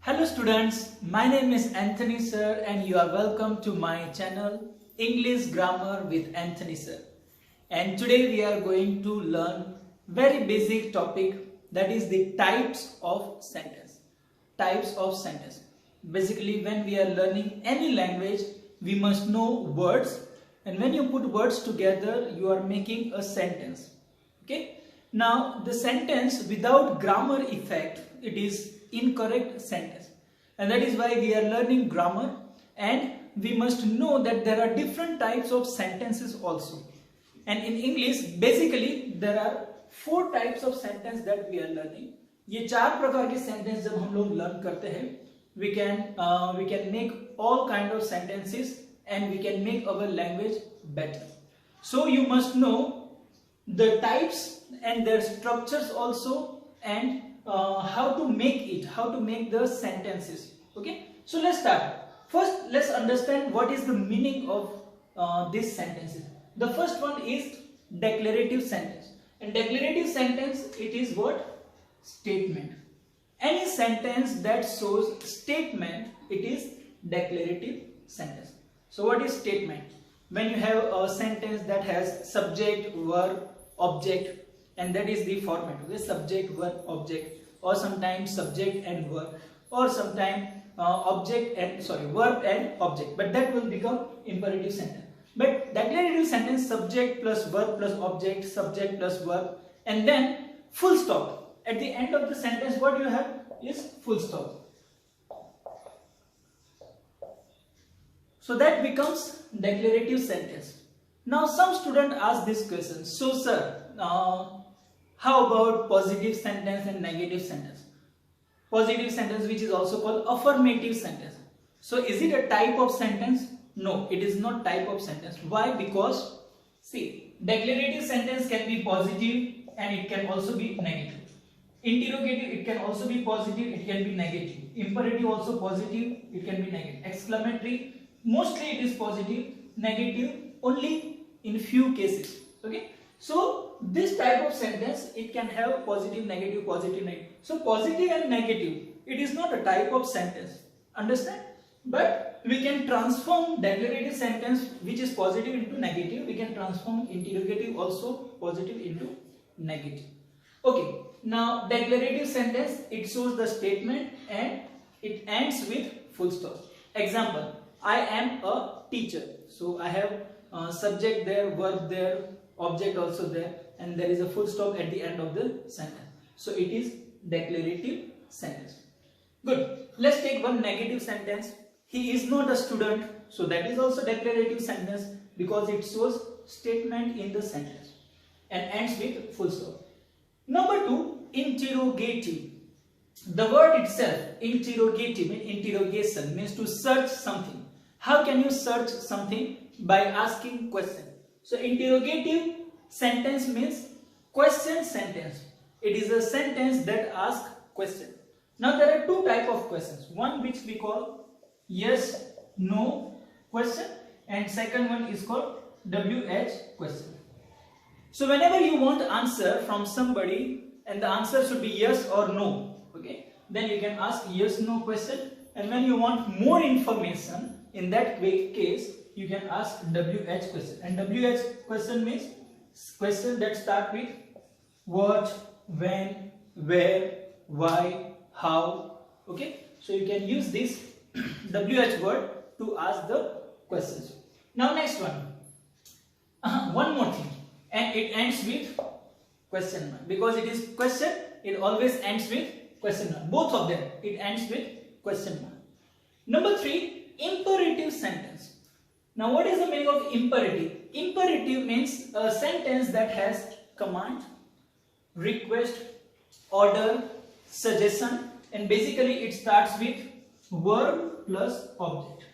Hello students, my name is Anthony sir and you are welcome to my channel English Grammar with Anthony sir. And today we are going to learn very basic topic, that is the types of sentence. Types of sentence. Basically when we are learning any language, we must know words, and when you put words together you are making a sentence. Okay? Now the sentence without grammar effect, it is incorrect sentence, and that is why we are learning grammar, and we must know that there are different types of sentences also. And in English basically there are 4 types of sentence that we are learning. ये 4 प्रकार के sentence जब हम लोग learn करते हैं, we can make all kind of sentences and we can make our language better. So you must know the types and their structures also, and how to make the sentences. Okay, so let's start. First let's understand what is the meaning of these sentences. The first one is declarative sentence, and declarative sentence, it is what? Statement. Any sentence that shows statement, it is declarative sentence. So what is statement? When you have a sentence that has subject, verb, object, and that is the format. Okay, subject, verb, object, or sometimes subject and verb, or sometimes verb and object, but that will become imperative sentence. But declarative sentence, subject plus verb plus object, subject plus verb, and then full stop. At the end of the sentence what you have is full stop. So that becomes declarative sentence. Now some student ask this question, so sir, how about positive sentence and negative sentence? Positive sentence, which is also called affirmative sentence. So is it a type of sentence? No, it is not type of sentence. Why? Because see, declarative sentence can be positive and it can also be negative. Interrogative, it can also be positive, it can be negative. Imperative also positive, it can be negative. Exclamatory, mostly it is positive. Negative only in few cases. Okay, so this type of sentence, it can have positive, negative, positive, negative. So positive and negative, it is not a type of sentence, understand? But we can transform declarative sentence which is positive into negative. We can transform interrogative also positive into negative. Okay, now declarative sentence, it shows the statement and it ends with full stop. Example, I am a teacher. So I have subject there, verb there, object also there, and there is a full stop at the end of the sentence. So it is declarative sentence. Good. Let's take one negative sentence. He is not a student. So that is also declarative sentence because it shows statement in the sentence and ends with full stop. Number 2, interrogative. The word itself, interrogative, interrogation, means to search something. How can you search something? By asking question. So interrogative sentence means question sentence. It is a sentence that asks question. Now there are 2 types of questions. One which we call yes, no question, and second one is called WH question. So whenever you want answer from somebody and the answer should be yes or no, okay, then you can ask yes, no question, and when you want more information, in that case you can ask WH question. And WH question means question that start with what, when, where, why, how. Okay, so you can use this WH word to ask the questions. Now next one, one more thing, and it ends with question mark. Because it is question, it always ends with question mark. Both of them, it ends with question mark. Number 3, imperative sentence. Now what is the meaning of imperative? Imperative means a sentence that has command, request, order, suggestion, and basically it starts with verb plus object.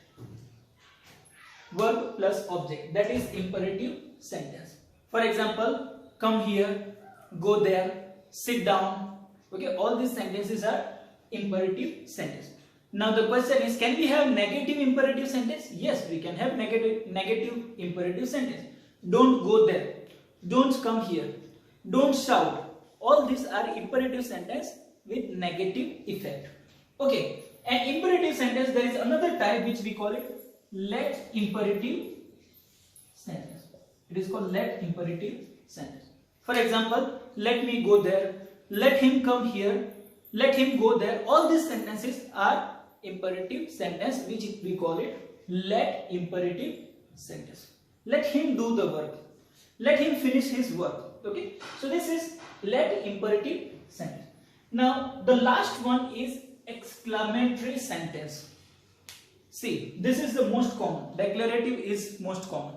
Verb plus object, that is imperative sentence. For example, come here, go there, sit down. Okay, all these sentences are imperative sentence. Now the question is, can we have negative imperative sentence? Yes, we can have negative imperative sentence. Don't go there, don't come here, don't shout. All these are imperative sentence with negative effect. Okay, And imperative sentence, there is another type which we call it let imperative sentence. It is called let imperative sentence. For example, let me go there, let him come here, let him go there. All these sentences are imperative sentence, which we call it let imperative sentence. Let him do the work, let him finish his work. Okay, so this is let imperative sentence. Now the last one is exclamatory sentence. See, this is the most common. Declarative is most common,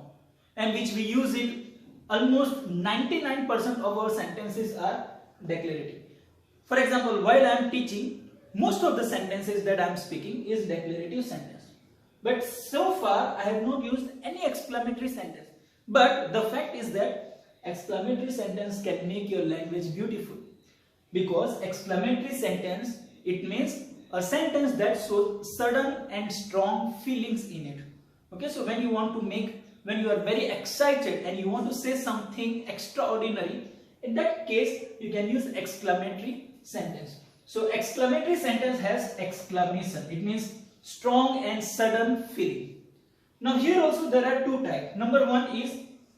and which we use it almost 99% of our sentences are declarative. For example, while I am teaching, most of the sentences that I am speaking is declarative sentence. But so far I have not used any exclamatory sentence. But the fact is that exclamatory sentence can make your language beautiful, because exclamatory sentence, it means a sentence that shows sudden and strong feelings in it. Okay, so when you are very excited and you want to say something extraordinary, in that case you can use exclamatory sentence. So exclamatory sentence has exclamation. It means strong and sudden feeling. Now here also there are two types. Number one is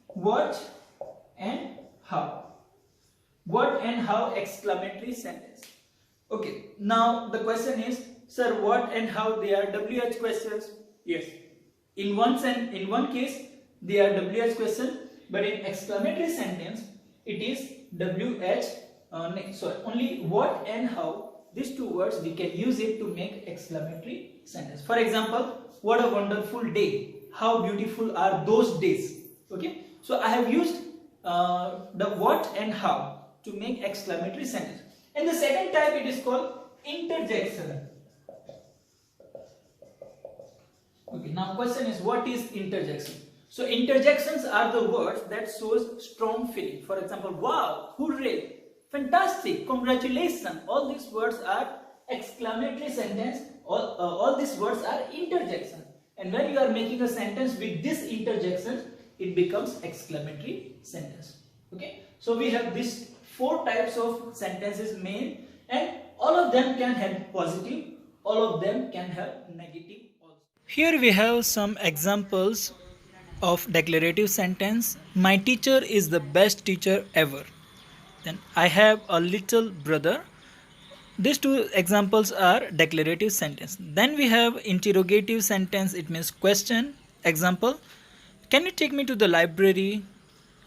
what and how. What and how exclamatory sentence. Okay, now the question is, sir, what and how, they are WH questions? Yes. In one case they are WH question, but in exclamatory sentence it is only what and how. These two words we can use it to make exclamatory sentence. For example, what a wonderful day, how beautiful are those days. Okay, so I have used the what and how to make exclamatory sentence. And the second type, it is called interjection. Okay, now question is, what is interjection? So interjections are the words that shows strong feeling. For example, wow, hooray, fantastic, congratulations. All these words are exclamatory sentence. All these words are interjection. And when you are making a sentence with this interjection, it becomes exclamatory sentence. Okay, so we have these four types of sentences main, and all of them can have positive, all of them can have negative also. Here we have some examples of declarative sentence. My teacher is the best teacher ever. Then I have a little brother. These two examples are declarative sentence. Then we have interrogative sentence. It means question. Example, can you take me to the library?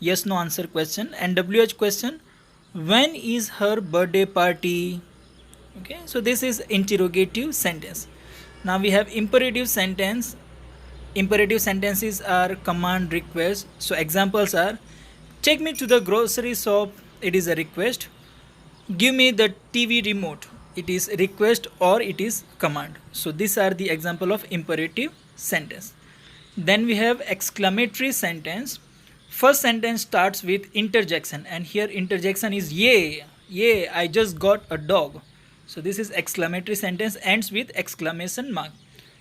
Yes, no answer question. And WH question, when is her birthday party? Okay, so this is interrogative sentence. Now we have imperative sentence. Imperative sentences are command request. So examples are, take me to the grocery shop. It is a request. Give me the TV remote. It is request or it is command. So these are the example of imperative sentence. Then we have exclamatory sentence. First sentence starts with interjection, and here interjection is yay, yay, I just got a dog. So this is exclamatory sentence, ends with exclamation mark.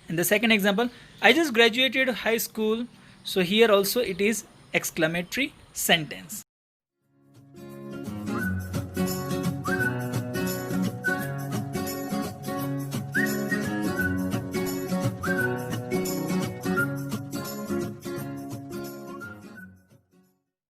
And the second example, I just graduated high school. So here also it is exclamatory sentence.